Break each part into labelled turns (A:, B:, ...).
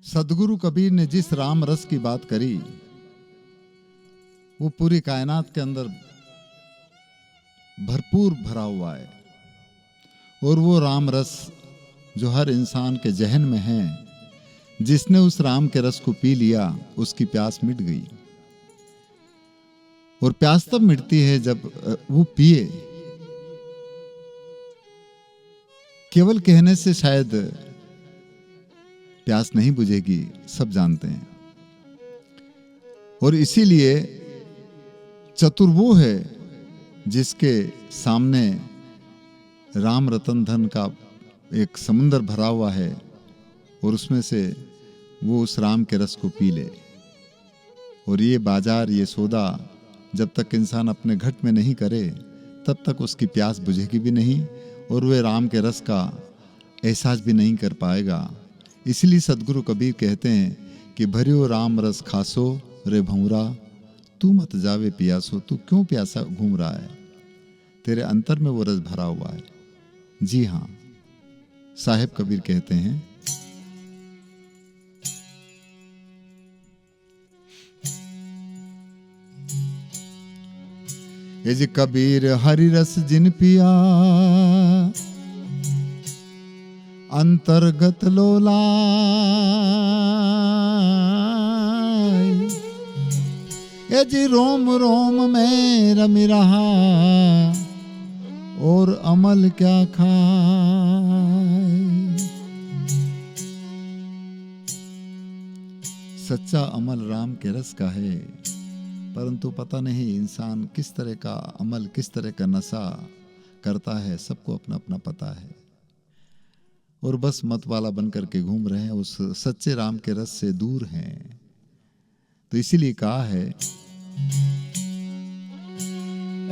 A: सदगुरु कबीर ने जिस राम रस की बात करी वो पूरी कायनात के अंदर भरपूर भरा हुआ है। और वो राम रस जो हर इंसान के जहन में है, जिसने उस राम के रस को पी लिया उसकी प्यास मिट गई। और प्यास तब मिटती है जब वो पिए। केवल कहने से शायद प्यास नहीं बुझेगी, सब जानते हैं। और इसीलिए चतुर वो है जिसके सामने राम रतन धन का एक समुंदर भरा हुआ है और उसमें से वो उस राम के रस को पी ले। और ये बाजार, ये सौदा जब तक इंसान अपने घट में नहीं करे तब तक उसकी प्यास बुझेगी भी नहीं और वे राम के रस का एहसास भी नहीं कर पाएगा। इसलिए सदगुरु कबीर कहते हैं कि भरियो राम रस खासो रे भंवरा, तू मत जावे पियासो। तू क्यों प्यासा घूम रहा है? तेरे अंतर में वो रस भरा हुआ है। जी हाँ, साहिब कबीर कहते हैं, ये जी कबीर हरि रस जिन पिया, अंतर्गत लोला। ये जी रोम रोम में रमी रहा, और अमल क्या खाए। सच्चा अमल राम के रस का है, परंतु पता नहीं इंसान किस तरह का अमल, किस तरह का नशा करता है, सबको अपना अपना पता है। और बस मत वाला बन करके घूम रहे हैं, उस सच्चे राम के रस से दूर हैं। तो इसीलिए कहा है,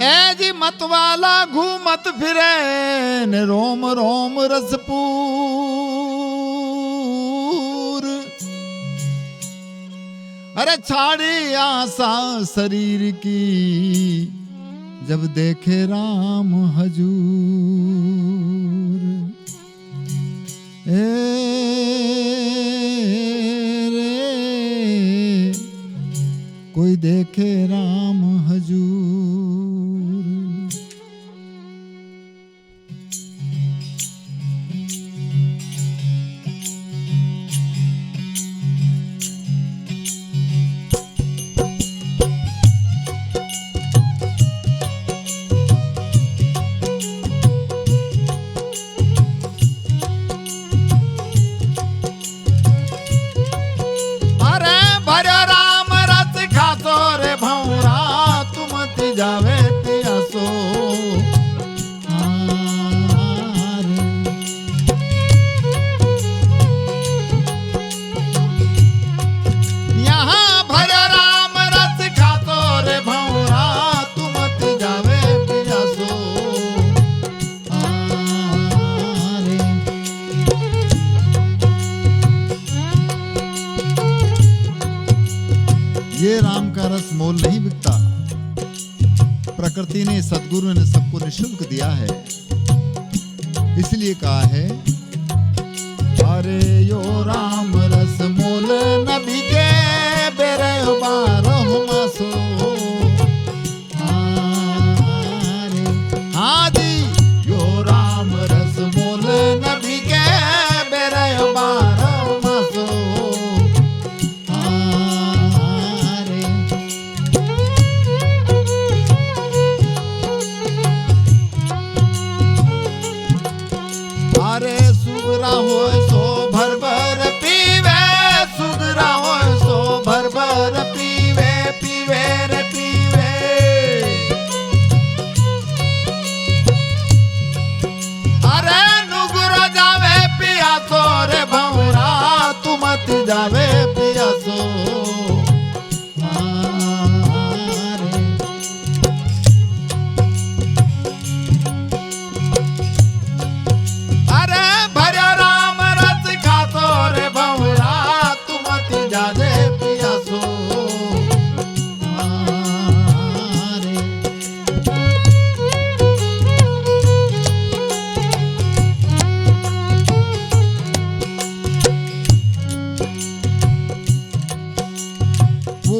A: ए जी मत वाला घूमत फिरे न रोम रोम रसपूर। अरे छाड़ी आशा शरीर की, जब देखे राम हजूर। ए रे कोई देखे राम हजूर। जावे पियासो। यहाँ भर राम रस खातो रे भौरा, तू मत जावे पियासो। ये राम का रस मोल नहीं बिकता। प्रकृति ने, सदगुरु ने सबको निःशुल्क दिया है। इसलिए कहा है, अरे यो राम रस मोल न बिके, बेरे बारह मासो। हाँ जी, यो राम रस मोल न बिके, बेरे बारह मासो। अरे सुगरा हो सो भर भर पीवे, सुगरा हो सो भर भर पीवे, पीवे रे पीवे। अरे नुगुरा जावे पियासो रे भंवरा, तू मत जावे पियासो। अरे भर राम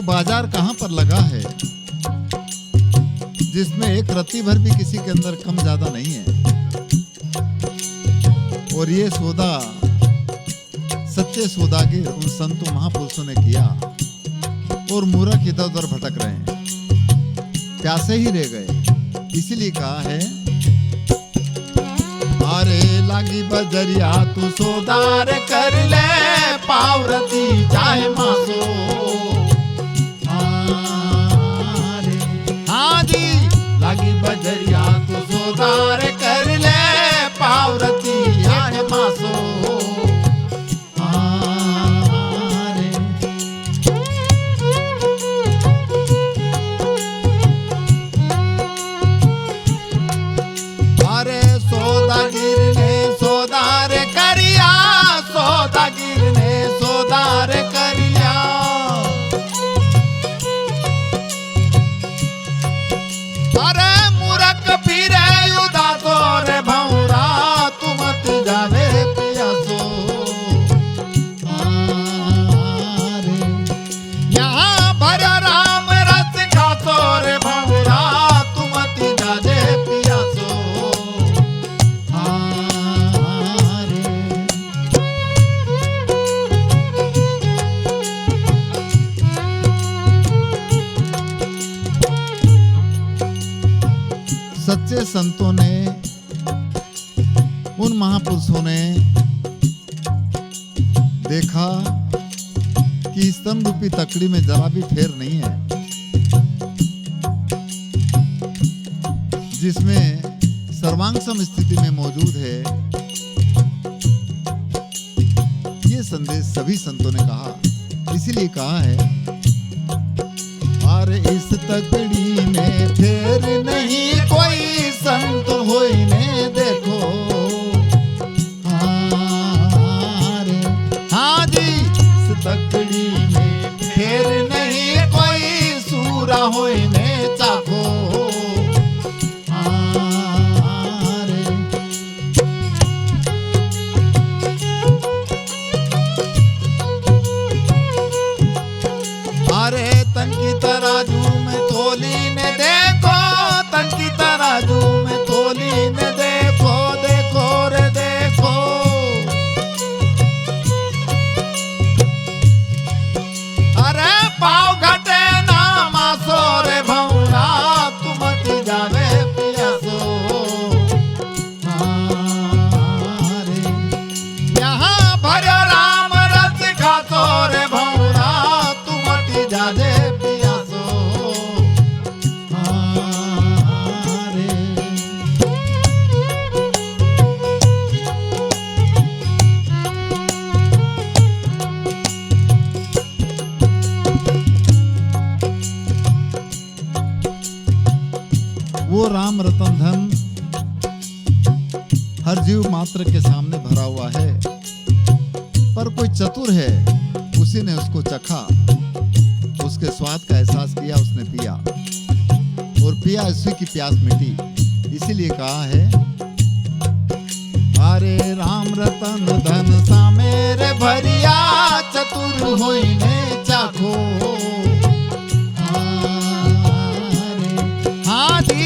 A: बाजार कहां पर लगा है जिसमें एक रत्ती भर भी किसी के अंदर कम ज्यादा नहीं है। और ये सौदा सच्चे सौदागर उन संतों महापुरुषों ने किया और मूर्ख इधर उधर भटक रहे हैं, प्यासे ही रह गए। इसीलिए कहा है, अरे लागी बजरिया तू सौदार कर ले, पावरती चाहे मासो। हाँ जी, लागी बजरिया तू सौदार कर ले, पावरती चाहे मासो। सौदागिर ने सौदार करिया, सौदागिर ने सौदार करिया। अरे मूर्ख फिरे उदासो रे भौरा, तू मत जावे पियासो। यहाँ भरा राम रस खासो रे भौरा, तू मत जावे पियासो। सच्चे संतों ने, उन महापुरुषों ने देखा कि स्तंभ रूपी तकड़ी में जरा भी फेर नहीं है, जिसमें सर्वांगसम स्थिति में मौजूद है। ये संदेश सभी संतों ने कहा। इसीलिए कहा है, अरे इस तकड़ी में फेर नहीं कोई, संत होइने देखो। हाँ जी, इस तकड़ी में फेर नहीं कोई, सूरा होइने चाखो। अरे तन की तराजू में तोली ने देखो, तन की तराजू में तोली ने देखो, देखो रे देखो। अरे पाव घटे ना मासो रे भौरा, तू मत जावे पियासो। यहाँ भरो राम रस खासो रे भौरा, तू मत जावे पियासो। वो राम रतन धन हर जीव मात्र के सामने भरा हुआ है, पर कोई चतुर है, उसी ने उसको चखा, उसके स्वाद का एहसास किया, उसने पिया और पिया, उसी की प्यास मिटी। इसीलिए कहा है, अरे राम रतन धन सा मेरे भरिया, चतुर होइने चाखो। हाँ जी,